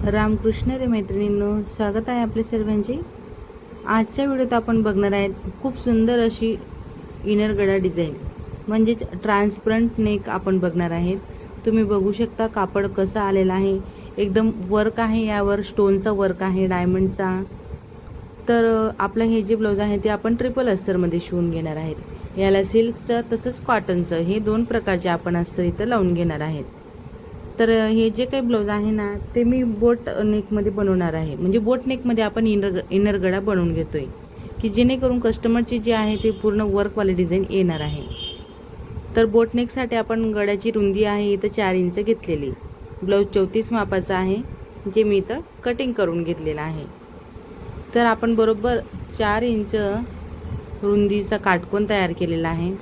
रामकृष्ण रे मैत्रिणींनो, स्वागत आहे आपले सर्वांचे। आजच्या व्हिडिओत आपण बघणार आहेत खूप सुंदर अशी इनर गळा डिझाईन, म्हणजेच ट्रान्सपरंट नेक आपण बघणार आहेत। तुम्ही बघू शकता कापड कसा आलेला आहे, एकदम वर्क आहे, यावर स्टोनचा वर्क आहे डायमंडचा। तर आपलं हे जे ब्लाउज आहे ते आपण ट्रिपल अस्तरमध्ये शिवून घेणार आहेत। याला सिल्कचं तसंच कॉटनचं हे दोन प्रकारचे आपण अस्तर इथं लावून घेणार आहेत। तर हे जे काही ब्लाउज आहे ना ते मी बोट नेकमध्ये बनवणार आहे, म्हणजे बोट नेकमध्ये आपण इनर गळा बनवून घेतोय की जेणेकरून कस्टमरची जे आहे ते पूर्ण वर्कवाले डिझाईन येणार आहे। तर बोट नेकसाठी आपण गळ्याची रुंदी आहे इथं 4 इंच घेतलेली, ब्लाउज 34 मापाचा आहे जे मी इथं कटिंग करून घेतलेला आहे। तर आपण बरोबर 4 इंच रुंदीचा काटकोन तयार केलेला आहे।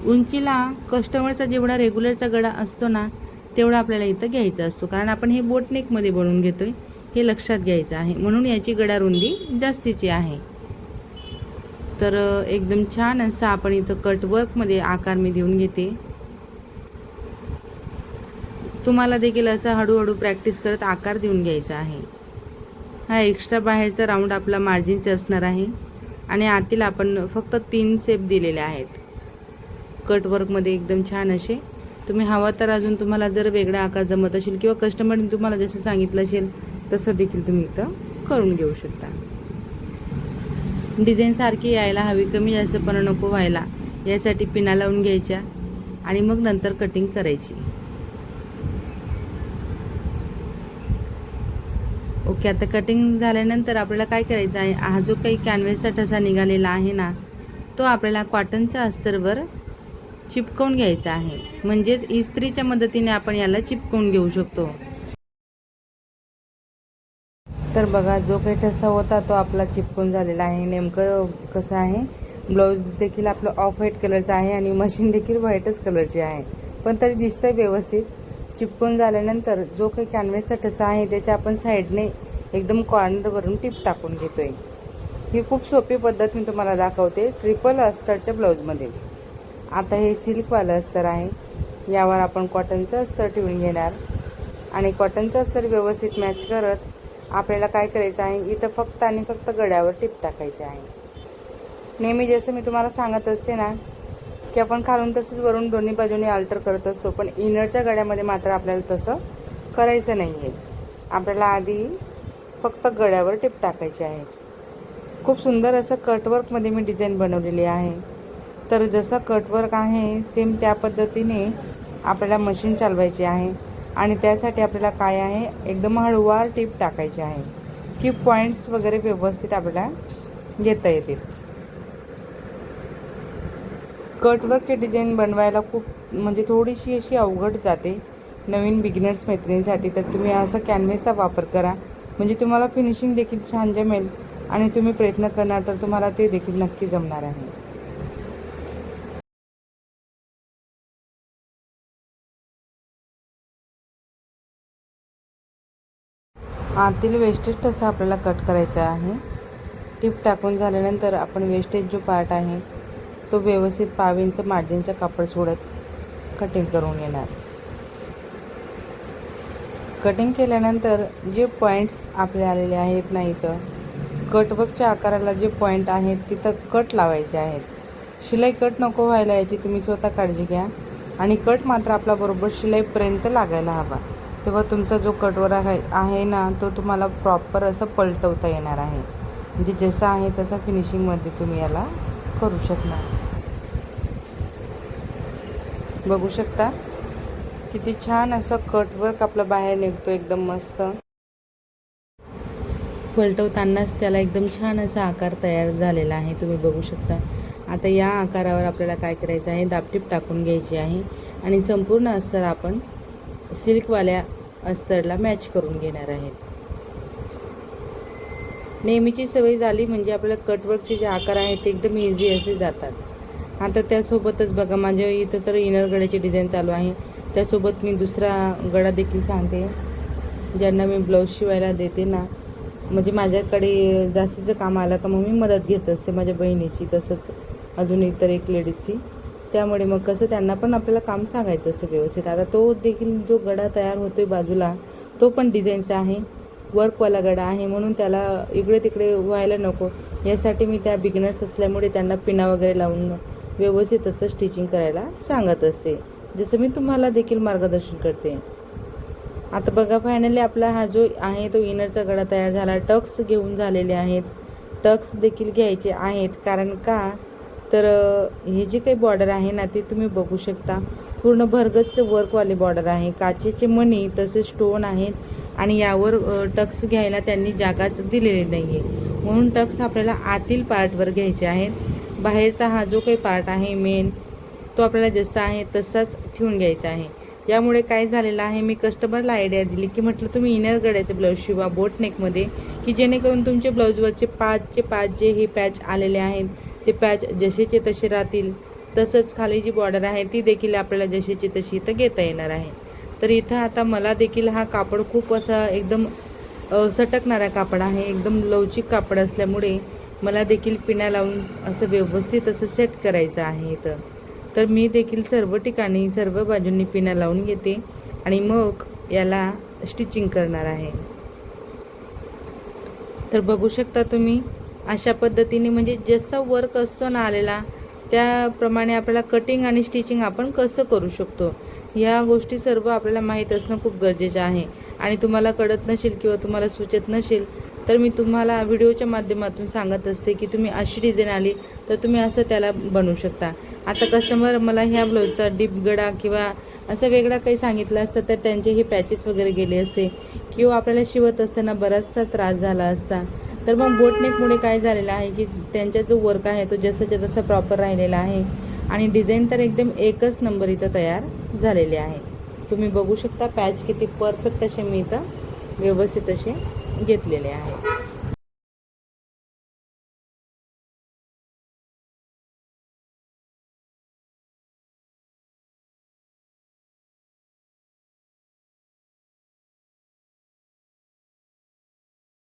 उंचीला कस्टमरचा जेवढा रेग्युलरचा गळा असतो ना तेवढा आपल्याला इथं घ्यायचा असतो, कारण आपण हे बोट नेकमध्ये बनवून घेतोय हे लक्षात घ्यायचं आहे, म्हणून याची गळा रुंदी जास्तीची आहे। तर एकदम छान असं आपण इथं कटवर्कमध्ये आकार मी देऊन घेते। तुम्हाला देखील असं हळूहळू प्रॅक्टिस करत आकार देऊन घ्यायचा आहे। हा एक्स्ट्रा बाहेरचा राऊंड आपला मार्जिनचा असणार आहे आणि आतील आपण फक्त 3 शेप दिलेले आहेत कटवर्कमध्ये, एकदम छान असे। तुम्ही हवा तर अजून तुम्हाला जर वेगळा आकार जमत असेल किंवा कस्टमरने तुम्हाला जसं सांगितलं असेल तसं देखील तुम्ही इथं करून घेऊ शकता। डिझाईन सारखी यायला हवी, कमी जास्तपणा नको व्हायला, यासाठी पिना लावून घ्यायच्या आणि मग नंतर कटिंग करायची। ओके, आता कटिंग झाल्यानंतर आपल्याला काय करायचं आहे, हा जो काही कॅनव्हसचा ठसा निघालेला आहे ना तो आपल्याला कॉटनच्या अस्तरवर चिपकवून घ्यायचा आहे, म्हणजेच इस्त्रीच्या मदतीने आपण याला चिपकवून घेऊ शकतो। तर बघा, जो काही ठसा होता तो आपला चिपकून झालेला आहे। नेमकं कसं आहे, ब्लाऊज देखील आपलं ऑफ व्हाईट कलरचं आहे आणि मशीन देखील व्हाईटच कलरची आहे, पण तरी दिसतंय व्यवस्थित। चिपकून झाल्यानंतर जो काही कॅनव्हसचा ठसा आहे त्याच्या आपण साईडने एकदम कॉर्नरवरून टिप टाकून घेतोय। ही खूप सोपी पद्धत मी तुम्हाला दाखवते ट्रिपल अस्तरच्या ब्लाऊजमध्ये। आता हे सिल्कवालं अस्तर आहे, यावर आपण कॉटनचं अस्तर ठेवून घेणार आणि कॉटनचं अस्तर व्यवस्थित मॅच करत आपल्याला काय करायचं आहे, इथं फक्त आणि फक्त गळ्यावर टिप टाकायची आहे। नेहमी जसं मी तुम्हाला सांगत असते ना की आपण खालून तसंच वरून दोन्ही बाजूने अल्टर करत असतो, पण इनरच्या गळ्यामध्ये मात्र आपल्याला तसं करायचं नाही आहे। आपल्याला आधी फक्त गळ्यावर टिप टाकायची आहे। खूप सुंदर असं कटवर्कमध्ये मी डिझाईन बनवलेली आहे। तर जसं कटवर्क आहे सेम त्या पद्धतीने आपल्याला मशीन चालवायची आहे आणि त्यासाठी आपल्याला काय आहे, एकदम हळूवार टिप टाकायची आहे की पॉईंट्स वगैरे व्यवस्थित आपल्याला घेता येतील। कटवर्कची डिझाईन बनवायला खूप म्हणजे थोडीशी अशी अवघड जाते नवीन बिगिनर्स मैत्रिणींसाठी। तर तुम्ही असा कॅनव्हसचा वापर करा, म्हणजे तुम्हाला फिनिशिंग देखील छान जमेल आणि तुम्ही प्रयत्न करणार तर तुम्हाला ते देखील नक्की जमणार आहे। आतील वेस्टेज ठसा आपल्याला कट करायचा आहे। टिप टाकून झाल्यानंतर आपण वेस्टेज जो पार्ट आहे तो व्यवस्थित 5 इंच मार्जिनचं कापड सोडत कटिंग करून घेणार। कटिंग केल्यानंतर जे पॉईंट्स आपले आलेले आहेत ना, इथं कटवर्कच्या आकाराला जे पॉईंट आहेत तिथं कट लावायचे आहेत। शिलाई कट नको व्हायला याची तुम्ही स्वतः काळजी घ्या आणि कट मात्र आपला बरोबर शिलाईपर्यंत लागायला हवा, तेव्हा तुमचा जो कटवर आहे ना तो तुम्हाला प्रॉपर असं पलटवता येणार आहे, म्हणजे जसा आहे तसा फिनिशिंगमध्ये तुम्ही याला करू शकणार। बघू शकता किती छान असं कटवर्क आपलं बाहेर निघतो, एकदम मस्त। पलटवतानाच त्याला एकदम छान असा आकार तयार झालेला आहे, तुम्ही बघू शकता। आता या आकारावर आपल्याला काय करायचं आहे, दाबटीप टाकून घ्यायची आहे आणि संपूर्ण अस्तर आपण सिल्कवाल्या अस्तरला मॅच करून घेणार आहेत। नेहमीची सवय झाली म्हणजे आपल्याला कटवर्कचे जे आकार आहेत ते एकदम इझी असे जातात। आता त्यासोबतच बघा, माझ्या इथं तर इनर गळ्याची डिझाईन चालू आहे, त्यासोबत मी दुसरा गळा देखील सांगते। ज्यांना मी ब्लाऊज शिवायला देते ना, म्हणजे माझ्याकडे जास्तीचं काम आलं का मग मी मदत घेत असते माझ्या बहिणीची, तसंच अजून इतर एक लेडीजची। त्यामुळे मग कसं त्यांना पण आपल्याला काम सांगायचं असं व्यवस्थित। आता तो देखील जो गळा तयार होतोय बाजूला तो पण डिझाईनचा आहे, वर्कवाला गळा आहे, म्हणून त्याला इकडे तिकडे व्हायला नको यासाठी मी त्या बिगिनर्स असल्यामुळे त्यांना पिना वगैरे लावून व्यवस्थित असं स्टिचिंग करायला सांगत असते, जसं मी तुम्हाला देखील मार्गदर्शन करते. आता बघा फायनली आपला हा जो आहे तो इनरचा गळा तयार झाला. टक्स घेऊन झालेले आहेत, टक्स देखील घ्यायचे आहेत. कारण का तर हे जे काही बॉर्डर आहे ना ते तुम्ही बघू शकता, पूर्ण भरगच्च वर्कवाले बॉर्डर आहे, काचेचे मणी तसे स्टोन आहेत आणि यावर टक्स घ्यायला त्यांनी जागाच दिलेली नाही आहे, म्हणून टक्स आपल्याला आतील पार्टवर घ्यायचे आहेत. बाहेरचा हा जो काही पार्ट आहे मेन तो आपल्याला जसा आहे तसाच ठेवून घ्यायचा आहे. यामुळे काय झालेलं आहे, मी कस्टमरला आयडिया दिली की म्हटलं तुम्ही इनर गळ्याचे ब्लाऊज शिवा बोट नेकमध्ये, की जेणेकरून तुमचे ब्लाऊजवरचे 5 जे हे पॅच आलेले आहेत ते पॅच जसेचे तसे राहतील. तसंच खाली जी बॉर्डर आहे ती देखील आपल्याला जशीची तशी इथं घेता येणार आहे. तर इथं आता मला देखील हा कापड खूप असा एकदम सटकणारा कापड आहे, एकदम लवचिक कापड असल्यामुळे मला देखील पिना लावून असं व्यवस्थित असं सेट करायचं आहे इथं. तर मी देखील सर्व ठिकाणी सर्व बाजूंनी पिना लावून घेते आणि मग याला स्टिचिंग करणार आहे. तर बघू शकता तुम्ही अशा पद्धतीने, म्हणजे जसा वर्क असतो ना आलेला त्याप्रमाणे आपल्याला कटिंग आणि स्टिचिंग आपण कसं करू शकतो ह्या गोष्टी सर्व आपल्याला माहीत असणं खूप गरजेचं आहे. आणि तुम्हाला कळत नसेल किंवा तुम्हाला सुचत नसेल तर मी तुम्हाला व्हिडिओच्या माध्यमातून सांगत असते की तुम्ही अशी डिझाईन आली तर तुम्ही असं त्याला बनवू शकता. आता कस्टमर मला ह्या ब्लाऊजचा डीप गळा किंवा असं वेगळा काही सांगितलं असतं तर त्यांचे हे पॅचेस वगैरे गेले असते किंवा आपल्याला शिवत असताना बराचसा त्रास झाला असता. तर मग बोटनेकमुळे काय झालेलं आहे की त्यांचा जो वर्क आहे तो जसाच्या तसा प्रॉपर राहिलेला आहे आणि डिझाईन तर एकदम एकच नंबर इथं तयार झालेले आहे. तुम्ही बघू शकता पॅच किती परफेक्ट असे मी इथं व्यवस्थित असे घेतलेले आहे.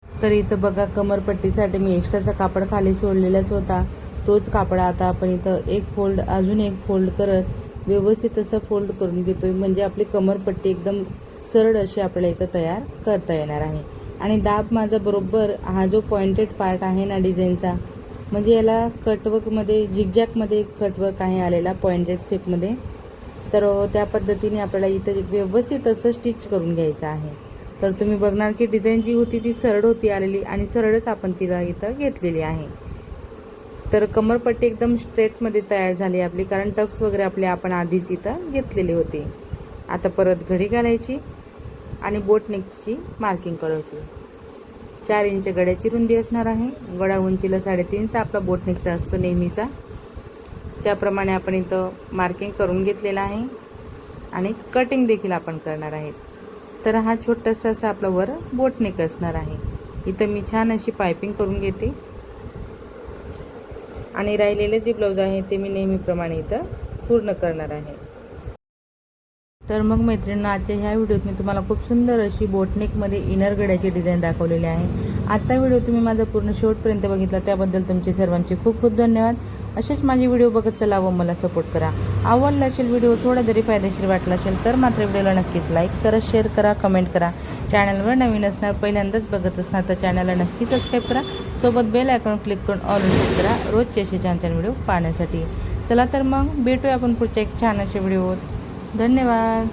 तर इथं बघा कमरपट्टीसाठी मी एक्स्ट्राचा कापड खाली सोडलेलाच होता, तोच कापड आता आपण इथं अजून एक फोल्ड करत व्यवस्थित असं फोल्ड करून घेतोय, म्हणजे आपली कमरपट्टी एकदम सरळ अशी आपल्याला इथं तयार करता येणार आहे. आणि दाब माझा बरोबर हा जो पॉइंटेड पार्ट आहे ना डिझाईनचा, म्हणजे याला कटवर्कमध्ये झिगझॅगमध्ये कटवर्क आहे आलेला पॉइंटेड शेपमध्ये, तर त्या पद्धतीने आपल्याला इथं व्यवस्थित असं स्टिच करून घ्यायचं आहे. तर तुम्ही बघणार की डिझाईन जी होती ती सरळ होती आलेली आणि सरळच आपण तिला इथं घेतलेली आहे. तर कमरपट्टी एकदम स्ट्रेटमध्ये तयार झाली आपली, कारण टक्स वगैरे आपले आपण आधीच इथं घेतलेले होते. आता परत घडी घालायची आणि बोटनेकची मार्किंग करायची. 4 इंच गड्याची रुंदी असणार आहे. गळा उंचीला 3.5चा आपला बोटनेकचा असतो नेहमीचा, त्याप्रमाणे आपण इथं मार्किंग करून घेतलेलं आहे आणि कटिंग देखील आपण करणार आहेत. तर हा छोटासा असा आपला वर बोटनेक असणार आहे. इथं मी छान अशी पायपिंग करून घेते आणि राहिलेले जे ब्लाऊज आहे ते मी नेहमीप्रमाणे इथं पूर्ण करणार आहे. तर मग मैत्रिणींनो, आजच्या ह्या व्हिडिओत मी तुम्हाला खूप सुंदर अशी बोटनेकमध्ये इनर गळ्याची डिझाईन दाखवलेली आहे. आजचा व्हिडिओ तुम्ही माझा पूर्ण शेवटपर्यंत बघितला त्याबद्दल तुमचे सर्वांचे खूप खूप धन्यवाद. असेच माझे व्हिडिओ बघत चला व मला सपोर्ट करा. आवडला असेल व्हिडिओ, थोडा जरी फायदेशीर वाटला असेल तर मात्र व्हिडिओला नक्कीच लाईक करा, शेअर करा, कमेंट करा. चॅनलवर नवीन असणार, पहिल्यांदाच बघत असणार तर चॅनलला नक्की सबस्क्राईब करा. सोबत बेल आयकॉन क्लिक करून ऑल क्लिक करा रोजचे असे छान छान व्हिडिओ पाहण्यासाठी. चला तर मग भेटूया आपण पुढच्या एक छान अशा व्हिडिओवर. धन्यवाद.